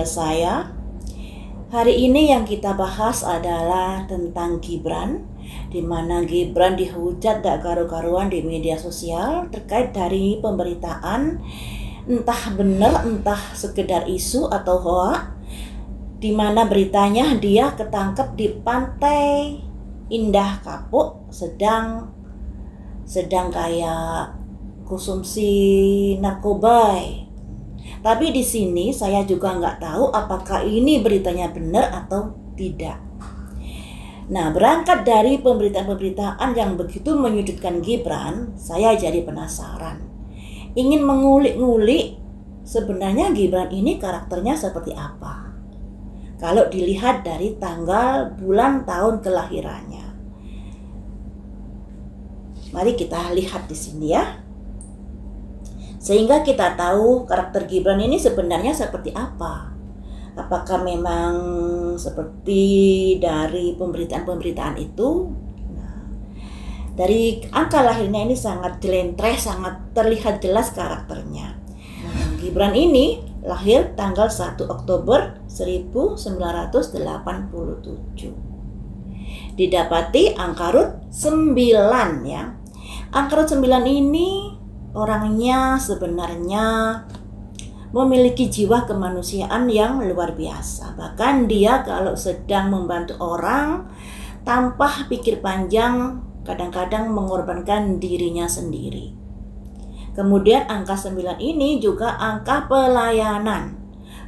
channel saya. Hari ini yang kita bahas adalah tentang Gibran, di mana Gibran dihujat tak karu-karuan di media sosial terkait dari pemberitaan entah benar entah sekedar isu atau hoak, di mana beritanya dia ketangkep di Pantai Indah Kapuk sedang kayak konsumsi narkoba. Tapi di sini saya juga nggak tahu apakah ini beritanya benar atau tidak. Nah, berangkat dari pemberitaan-pemberitaan yang begitu menyudutkan Gibran, saya jadi penasaran. Ingin mengulik-ngulik sebenarnya Gibran ini karakternya seperti apa. Kalau dilihat dari tanggal, bulan, tahun kelahirannya. Mari kita lihat di sini ya. Sehingga kita tahu karakter Gibran ini sebenarnya seperti apa. Apakah memang seperti dari pemberitaan-pemberitaan itu? Nah, dari angka lahirnya ini sangat jelentreh, sangat terlihat jelas karakternya. Nah, Gibran ini lahir tanggal 1 Oktober 1987. Didapati angka root 9 ya. Angka root 9 ini orangnya sebenarnya memiliki jiwa kemanusiaan yang luar biasa. Bahkan dia kalau sedang membantu orang tanpa pikir panjang, kadang-kadang mengorbankan dirinya sendiri. Kemudian angka 9 ini juga angka pelayanan.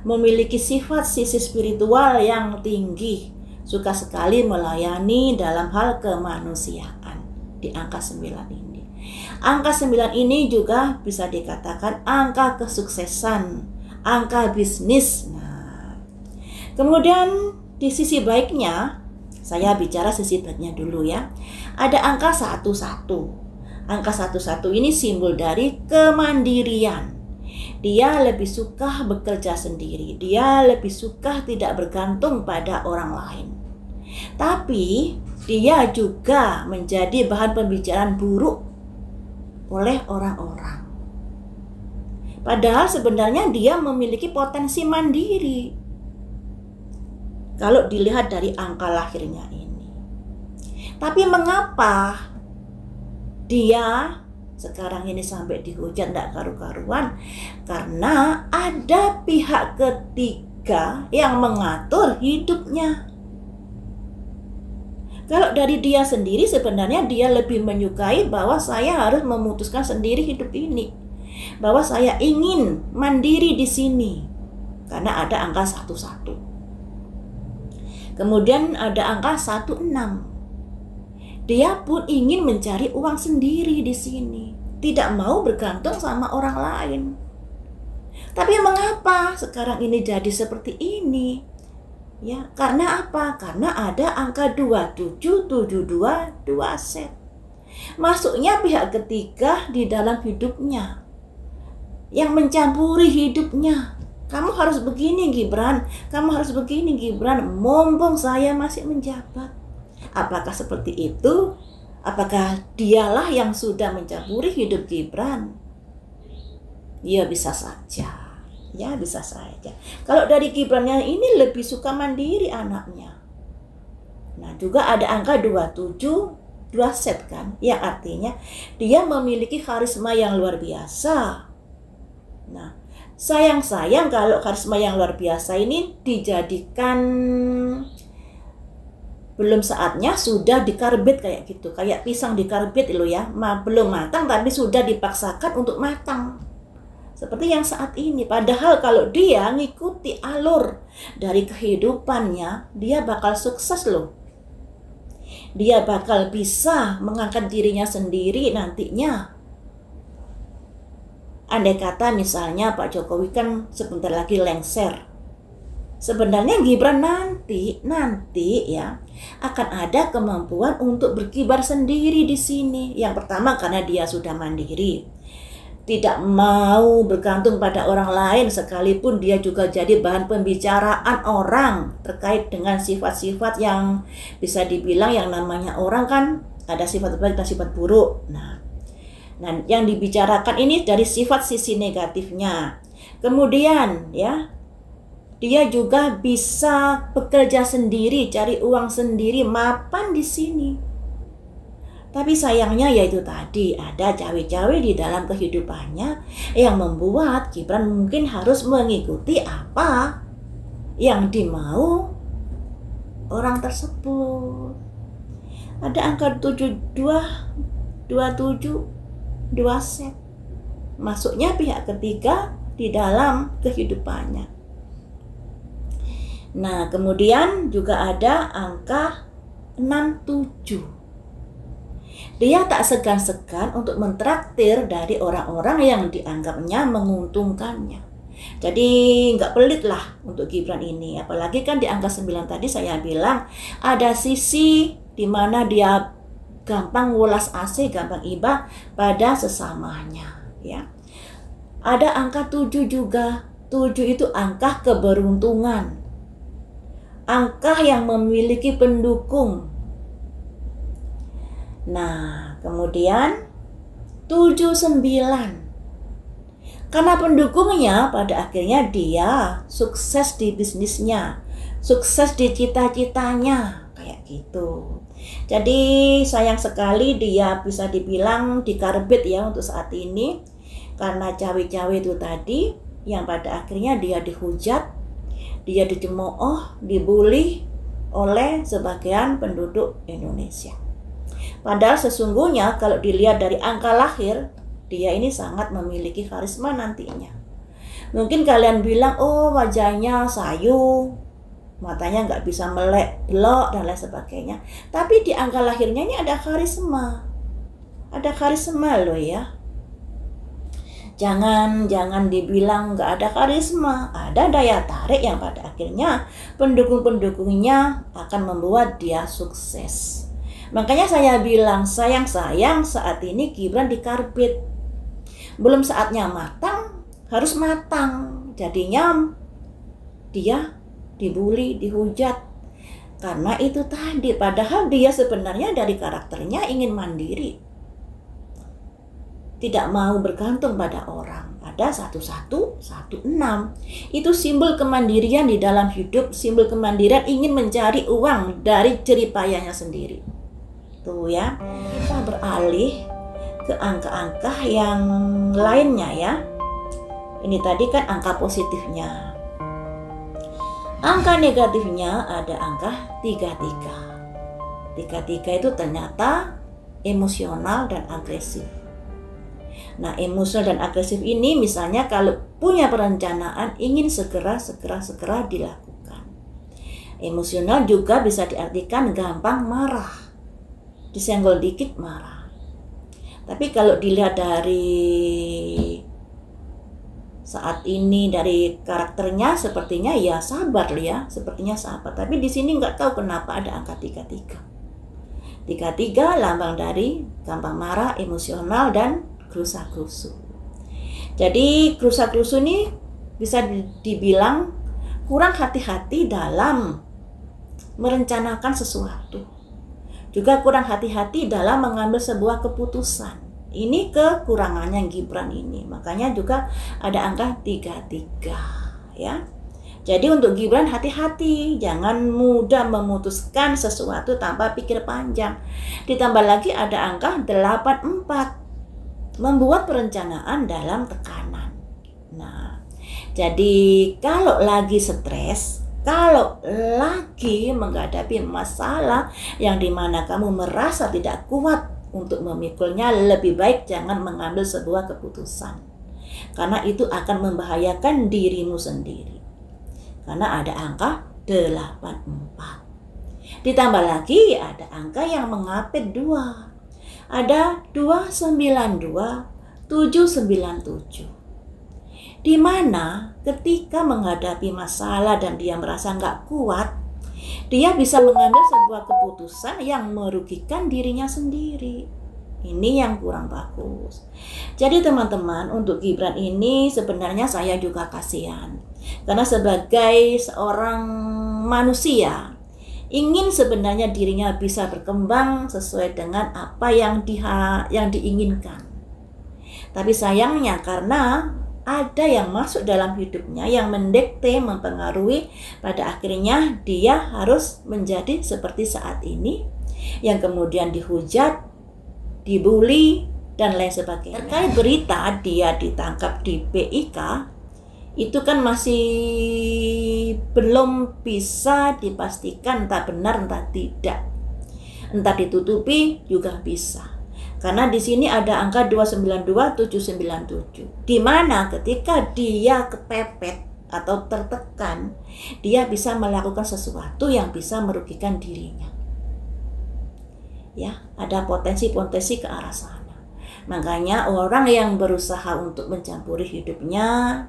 Memiliki sifat sisi spiritual yang tinggi. Suka sekali melayani dalam hal kemanusiaan di angka 9 ini. Angka 9 ini juga bisa dikatakan angka kesuksesan, angka bisnis. Nah, kemudian di sisi baiknya, saya bicara sisi baiknya dulu ya. Ada angka 11. Angka 11 ini simbol dari kemandirian. Dia lebih suka bekerja sendiri. Dia lebih suka tidak bergantung pada orang lain. Tapi dia juga menjadi bahan pembicaraan buruk oleh orang-orang. Padahal sebenarnya dia memiliki potensi mandiri. Kalau dilihat dari angka lahirnya ini. Tapi mengapa dia sekarang ini sampai dihujat tidak karu-karuan? Karena ada pihak ketiga yang mengatur hidupnya. Kalau dari dia sendiri sebenarnya dia lebih menyukai bahwa saya harus memutuskan sendiri hidup ini. Bahwa saya ingin mandiri di sini. Karena ada angka 11. Kemudian ada angka 16. Dia pun ingin mencari uang sendiri di sini. Tidak mau bergantung sama orang lain. Tapi mengapa sekarang ini jadi seperti ini? Ya, karena apa? Karena ada angka 2772 set. Masuknya pihak ketiga di dalam hidupnya. Yang mencampuri hidupnya. Kamu harus begini Gibran, kamu harus begini Gibran, mumpung saya masih menjabat. Apakah seperti itu? Apakah dialah yang sudah mencampuri hidup Gibran? Ya bisa saja. Ya bisa saja. Kalau dari Gibrannya ini lebih suka mandiri anaknya. Nah juga ada angka 27 set kan. Yang artinya dia memiliki karisma yang luar biasa. Nah sayang kalau karisma yang luar biasa ini dijadikan belum saatnya, sudah dikarbit kayak gitu. Kayak pisang dikarbit loh ya. Belum matang tapi sudah dipaksakan untuk matang. Seperti yang saat ini. Padahal kalau dia ngikuti alur dari kehidupannya, dia bakal sukses loh. Dia bakal bisa mengangkat dirinya sendiri nantinya. Andai kata misalnya Pak Jokowi kan sebentar lagi lengser. Sebenarnya Gibran nanti ya akan ada kemampuan untuk berkibar sendiri di sini. Yang pertama karena dia sudah mandiri. Tidak mau bergantung pada orang lain, sekalipun dia juga jadi bahan pembicaraan orang terkait dengan sifat-sifat yang bisa dibilang yang namanya orang kan ada sifat baik dan sifat buruk. Nah, yang dibicarakan ini dari sifat sisi negatifnya. Kemudian ya, Dia juga bisa bekerja sendiri, cari uang sendiri, mapan di sini. Tapi sayangnya yaitu tadi, ada cawe-cawe di dalam kehidupannya yang membuat Gibran mungkin harus mengikuti apa yang dimau orang tersebut. Ada angka 72, 27, 2 set. Masuknya pihak ketiga di dalam kehidupannya. Nah, kemudian juga ada angka 67. Dia tak segan-segan untuk mentraktir dari orang-orang yang dianggapnya menguntungkannya. Jadi nggak pelit lah untuk Gibran ini. Apalagi kan di angka 9 tadi saya bilang ada sisi di mana dia gampang ngulas asih, gampang iba pada sesamanya. Ya. Ada angka 7 juga. 7 itu angka keberuntungan. Angka yang memiliki pendukung. Nah, kemudian 79. Karena pendukungnya pada akhirnya dia sukses di bisnisnya, sukses di cita-citanya, kayak gitu. Jadi sayang sekali dia bisa dibilang dikarbit ya untuk saat ini. Karena cawe-cawe itu tadi yang pada akhirnya dia dihujat, dia dicemooh, dibully oleh sebagian penduduk Indonesia. Padahal sesungguhnya kalau dilihat dari angka lahir, dia ini sangat memiliki karisma nantinya. Mungkin kalian bilang, oh wajahnya sayu, matanya nggak bisa melek, belok, dan lain sebagainya. Tapi di angka lahirnya ini ada karisma. Ada karisma loh ya. Jangan dibilang nggak ada karisma. Ada daya tarik yang pada akhirnya pendukung-pendukungnya akan membuat dia sukses. Makanya saya bilang sayang saat ini Gibran dikarbit. Belum saatnya matang, harus matang. Jadinya dia dibully, dihujat. Karena itu tadi, padahal dia sebenarnya dari karakternya ingin mandiri. Tidak mau bergantung pada orang. Ada 1116. Itu simbol kemandirian di dalam hidup, simbol kemandirian ingin mencari uang dari jeripayanya sendiri. Tuh ya, kita beralih ke angka-angka yang lainnya ya. Ini tadi kan angka positifnya. Angka negatifnya ada angka 33. 33 itu ternyata emosional dan agresif. Nah, emosional dan agresif ini misalnya kalau punya perencanaan ingin segera dilakukan. Emosional juga bisa diartikan gampang marah. Disenggol dikit marah. Tapi kalau dilihat dari saat ini dari karakternya sepertinya ya sabar ya, sepertinya sabar. Tapi di sini nggak tahu kenapa ada angka 33. 33 lambang dari gampang marah, emosional dan gerusa-gerusu. Jadi gerusa-gerusu ini bisa dibilang kurang hati-hati dalam merencanakan sesuatu. Juga kurang hati-hati dalam mengambil sebuah keputusan. Ini kekurangannya Gibran ini. Makanya juga ada angka 33 ya. Jadi untuk Gibran hati-hati, jangan mudah memutuskan sesuatu tanpa pikir panjang. Ditambah lagi ada angka 84. Membuat perencanaan dalam tekanan. Nah, jadi kalau lagi stres, kalau lagi menghadapi masalah yang dimana kamu merasa tidak kuat untuk memikulnya, lebih baik jangan mengambil sebuah keputusan. Karena itu akan membahayakan dirimu sendiri. Karena ada angka 84. Ditambah lagi ada angka yang mengapit 2. Ada 292, 797. Di mana ketika menghadapi masalah dan dia merasa nggak kuat, dia bisa mengambil sebuah keputusan yang merugikan dirinya sendiri. Ini yang kurang bagus. Jadi teman-teman, untuk Gibran ini sebenarnya saya juga kasihan. Karena sebagai seorang manusia, ingin sebenarnya dirinya bisa berkembang sesuai dengan apa yang diinginkan. Tapi sayangnya karena ada yang masuk dalam hidupnya yang mendikte, mempengaruhi, pada akhirnya dia harus menjadi seperti saat ini, yang kemudian dihujat, dibully, dan lain sebagainya. Terkait berita dia ditangkap di PIK, itu kan masih belum bisa dipastikan entah benar entah tidak. Entah ditutupi juga bisa. Karena di sini ada angka 292.797. Di mana ketika dia kepepet atau tertekan, dia bisa melakukan sesuatu yang bisa merugikan dirinya. Ya, ada potensi-potensi ke arah sana. Makanya orang yang berusaha untuk mencampuri hidupnya,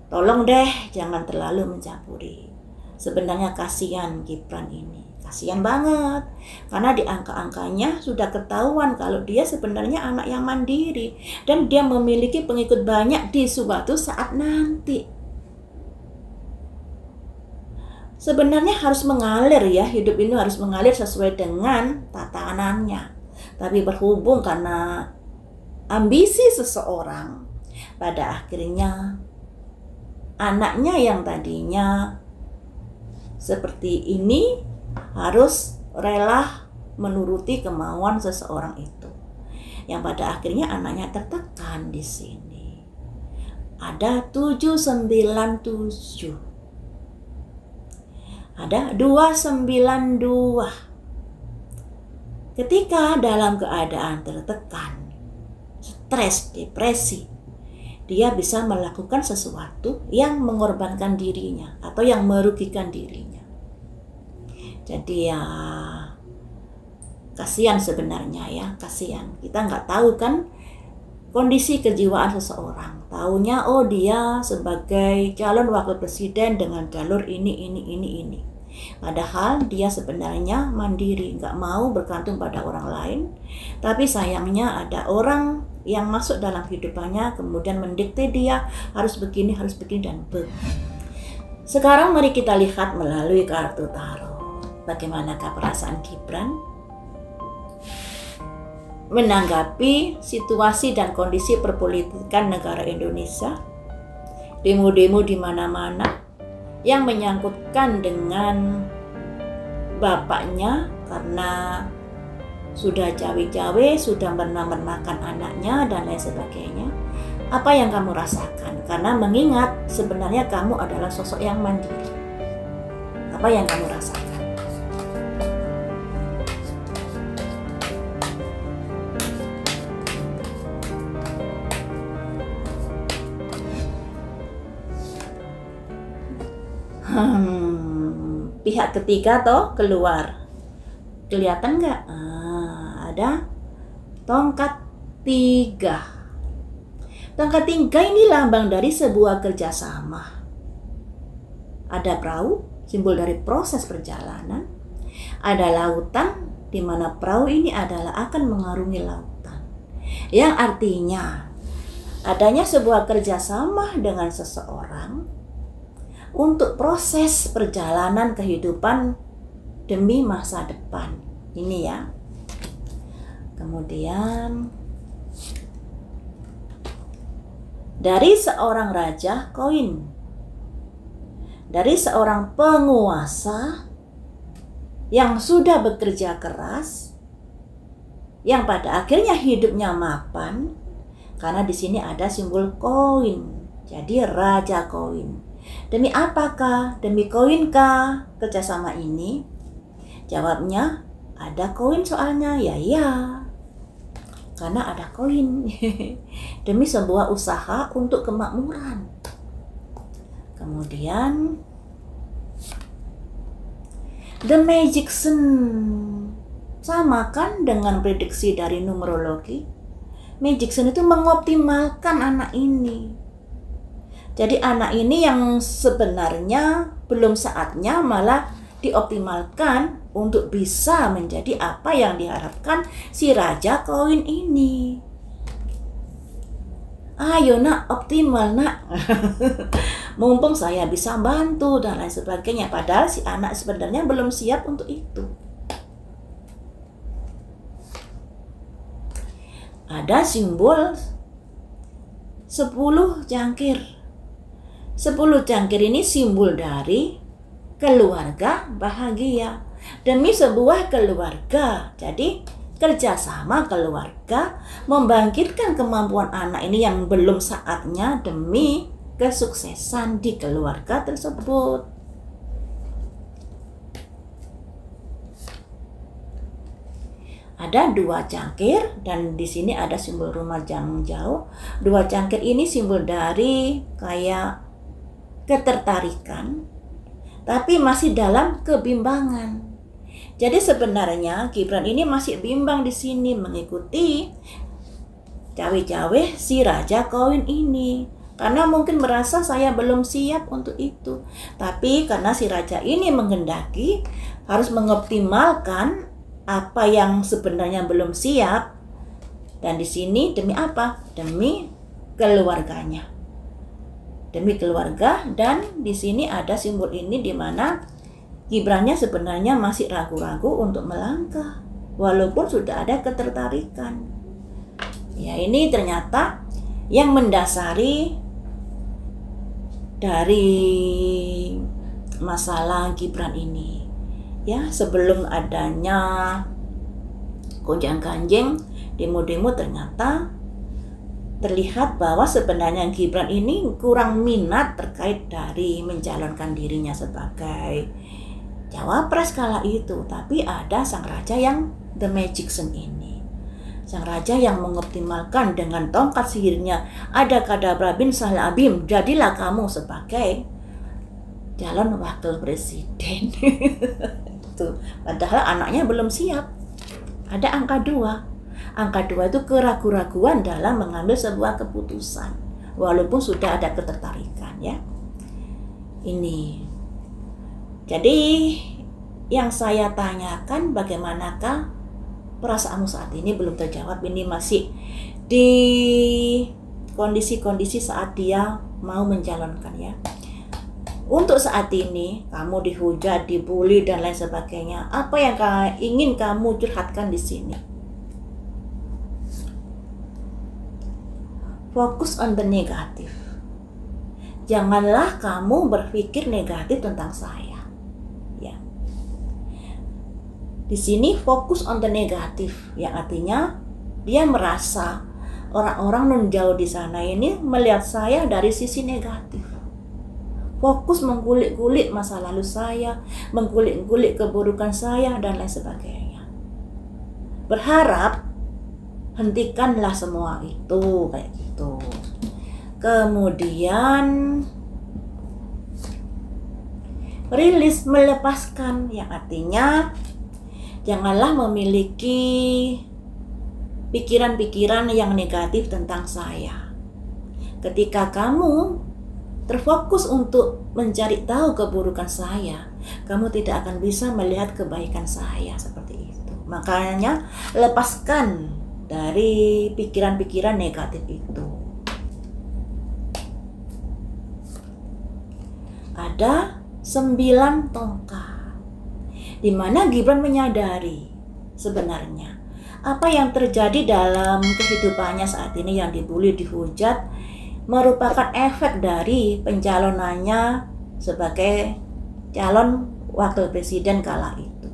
tolong deh jangan terlalu mencampuri. Sebenarnya kasihan Gibran ini. Kasihan banget, karena di angka-angkanya sudah ketahuan kalau dia sebenarnya anak yang mandiri dan dia memiliki pengikut banyak di suatu saat nanti. Sebenarnya harus mengalir ya, hidup ini harus mengalir sesuai dengan tatanannya. Tapi berhubung karena ambisi seseorang, pada akhirnya anaknya yang tadinya seperti ini harus rela menuruti kemauan seseorang itu, yang pada akhirnya anaknya tertekan di sini. Ada 797, ada 292. Ketika dalam keadaan tertekan, stres, depresi, dia bisa melakukan sesuatu yang mengorbankan dirinya atau yang merugikan dirinya. Jadi ya kasihan sebenarnya ya, kasihan. Kita nggak tahu kan kondisi kejiwaan seseorang. Taunya oh dia sebagai calon wakil presiden dengan jalur ini. Padahal dia sebenarnya mandiri, nggak mau bergantung pada orang lain. Tapi sayangnya ada orang yang masuk dalam hidupannya kemudian mendikte dia harus begini, dan begitu. Sekarang mari kita lihat melalui kartu tarot. Bagaimanakah perasaan Gibran menanggapi situasi dan kondisi perpolitikan negara Indonesia, demo-demo di mana-mana yang menyangkutkan dengan bapaknya karena sudah cawe-cawe, sudah menakan anaknya dan lain sebagainya. Apa yang kamu rasakan? Karena mengingat sebenarnya kamu adalah sosok yang mandiri. Apa yang kamu rasakan? Pihak ketiga toh keluar, kelihatan nggak? Ada tongkat 3. Tongkat 3 ini lambang dari sebuah kerjasama. Ada perahu, simbol dari proses perjalanan. Ada lautan, di mana perahu ini adalah akan mengarungi lautan, yang artinya adanya sebuah kerjasama dengan seseorang untuk proses perjalanan kehidupan demi masa depan. Ini ya. Kemudian dari seorang raja koin, dari seorang penguasa yang sudah bekerja keras, yang pada akhirnya hidupnya mapan, karena di sini ada simbol koin. Jadi raja koin. Demi apakah? Demi koinkah kerjasama ini? Jawabnya ada koin soalnya. Ya. Karena ada koin. Demi sebuah usaha untuk kemakmuran. Kemudian The Magician. Sama kan dengan prediksi dari numerologi? Magician itu mengoptimalkan anak ini. Jadi anak ini yang sebenarnya belum saatnya malah dioptimalkan untuk bisa menjadi apa yang diharapkan si raja koin ini. Ayo nak, optimal nak. Mumpung saya bisa bantu dan lain sebagainya. Padahal si anak sebenarnya belum siap untuk itu. Ada simbol 10 cangkir. 10 cangkir ini simbol dari keluarga bahagia. Demi sebuah keluarga. Jadi kerjasama keluarga membangkitkan kemampuan anak ini yang belum saatnya demi kesuksesan di keluarga tersebut. Ada 2 cangkir dan di sini ada simbol rumah yang jauh. 2 cangkir ini simbol dari kayak ketertarikan, tapi masih dalam kebimbangan. Jadi sebenarnya Gibran ini masih bimbang di sini mengikuti cawe-cawe si Raja Koin ini. Karena mungkin merasa saya belum siap untuk itu. Tapi karena si Raja ini menghendaki harus mengoptimalkan apa yang sebenarnya belum siap. Dan di sini demi apa? Demi keluarganya. Demi keluarga, dan di sini ada simbol ini di mana Gibrannya sebenarnya masih ragu-ragu untuk melangkah walaupun sudah ada ketertarikan. Ya, ini ternyata yang mendasari dari masalah Gibran ini. Ya, sebelum adanya gonjang-ganjing demo-demo, ternyata terlihat bahwa sebenarnya Gibran ini kurang minat terkait dari mencalonkan dirinya sebagai cawapres kala itu. Tapi ada sang raja yang the magician ini, sang raja yang mengoptimalkan dengan tongkat sihirnya ada kadabra bin salabim, jadilah kamu sebagai calon wakil presiden. Tuh, padahal anaknya belum siap. Ada angka 2. Angka 2 itu keraguan-raguan dalam mengambil sebuah keputusan walaupun sudah ada ketertarikan, ya. Ini. Jadi yang saya tanyakan, bagaimanakah perasaanmu saat ini, belum terjawab. Ini masih di kondisi-kondisi saat dia mau mencalonkan, ya. Untuk saat ini kamu dihujat, dibully dan lain sebagainya. Apa yang ingin kamu curhatkan di sini? Fokus on the negatif. Janganlah kamu berpikir negatif tentang saya. Ya. Di sini fokus on the negatif, yang artinya dia merasa orang-orang menjauh di sana ini melihat saya dari sisi negatif. Fokus mengkulik-kulik masa lalu saya, mengkulik-kulik keburukan saya dan lain sebagainya. Berharap hentikanlah semua itu, kayak gitu. Kemudian rilis, melepaskan, yang artinya janganlah memiliki pikiran-pikiran yang negatif tentang saya. Ketika kamu terfokus untuk mencari tahu keburukan saya, kamu tidak akan bisa melihat kebaikan saya, seperti itu. Makanya lepaskan dari pikiran-pikiran negatif itu. Ada 9 tongkat, di mana Gibran menyadari sebenarnya apa yang terjadi dalam kehidupannya saat ini, yang dibully, dihujat, merupakan efek dari pencalonannya sebagai calon wakil presiden kala itu.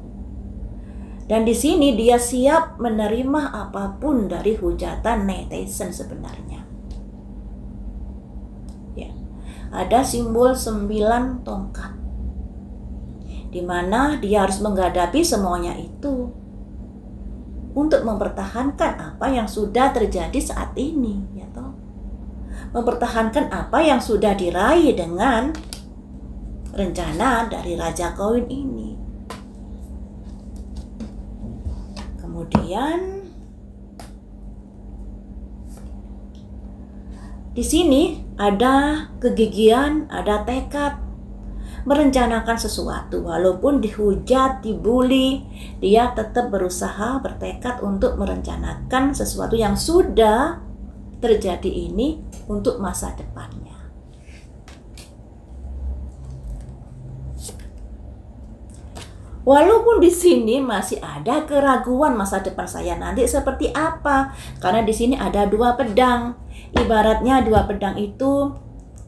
Dan di sini dia siap menerima apapun dari hujatan netizen sebenarnya. Ya. Ada simbol 9 tongkat, di mana dia harus menghadapi semuanya itu untuk mempertahankan apa yang sudah terjadi saat ini, ya toh. Mempertahankan apa yang sudah diraih dengan rencana dari Raja Koin ini. Kemudian di sini ada kegigihan, ada tekad merencanakan sesuatu walaupun dihujat, dibully, dia tetap berusaha, bertekad untuk merencanakan sesuatu yang sudah terjadi ini untuk masa depannya. Walaupun di sini masih ada keraguan masa depan saya nanti seperti apa, karena di sini ada dua pedang. Ibaratnya dua pedang itu,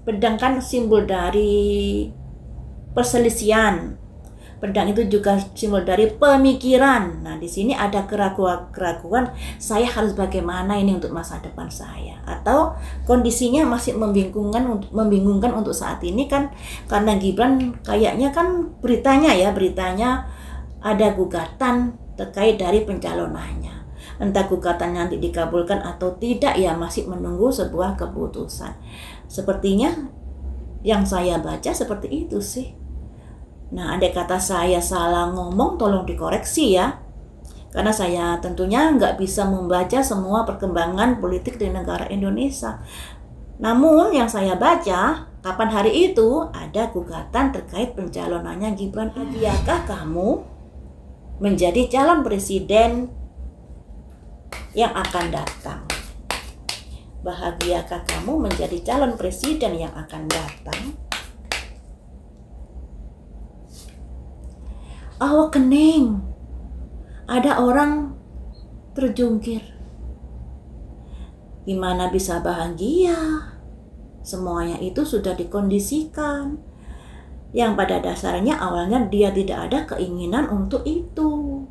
pedang kan simbol dari perselisihan. Pedang itu juga simbol dari pemikiran. Nah, di sini ada keraguan, saya harus bagaimana ini untuk masa depan saya. Atau kondisinya masih membingungkan untuk saat ini kan, karena Gibran kayaknya kan beritanya ada gugatan terkait dari pencalonannya. Entah gugatan nanti dikabulkan atau tidak, ya masih menunggu sebuah keputusan. Sepertinya yang saya baca seperti itu sih. Nah, andai kata saya salah ngomong, tolong dikoreksi ya. Karena saya tentunya nggak bisa membaca semua perkembangan politik di negara Indonesia. Namun yang saya baca, kapan hari itu ada gugatan terkait pencalonannya Gibran. Bahagiakah kamu menjadi calon presiden yang akan datang? Bahagiakah kamu menjadi calon presiden yang akan datang? Awak kening, ada orang terjungkir. Gimana bisa bahagia? Semuanya itu sudah dikondisikan. Yang pada dasarnya awalnya dia tidak ada keinginan untuk itu.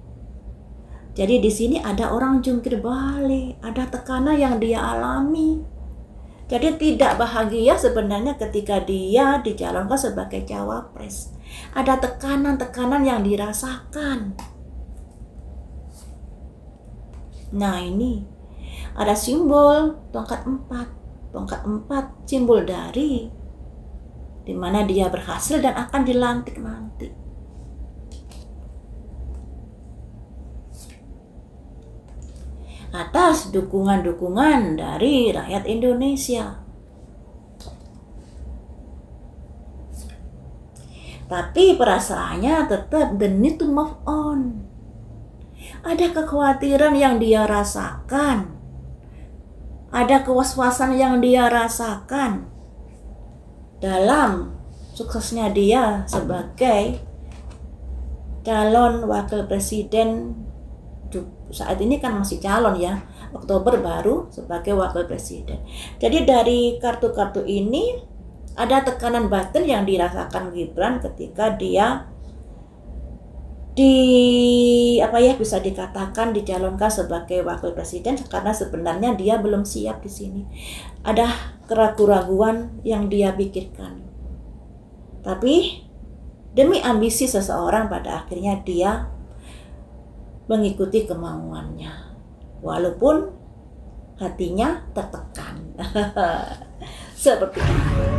Jadi di sini ada orang jungkir balik, ada tekanan yang dia alami. Jadi tidak bahagia sebenarnya ketika dia dicalonkan sebagai cawapres. Ada tekanan-tekanan yang dirasakan. Nah, ini ada simbol tongkat 4. Tongkat 4 simbol dari dimana dia berhasil dan akan dilantik nanti. Atas dukungan-dukungan dari rakyat Indonesia. Tapi perasaannya tetap the need to move on. Ada kekhawatiran yang dia rasakan. Ada kewaswasan yang dia rasakan dalam suksesnya dia sebagai calon wakil presiden. Saat ini kan masih calon ya, Oktober baru sebagai wakil presiden. Jadi dari kartu-kartu ini ada tekanan batin yang dirasakan Gibran ketika dia bisa dikatakan dicalonkan sebagai wakil presiden, karena sebenarnya dia belum siap di sini. Ada keraguan-keraguan yang dia pikirkan. Tapi demi ambisi seseorang, pada akhirnya dia mengikuti kemauannya walaupun hatinya tertekan. Seperti itu.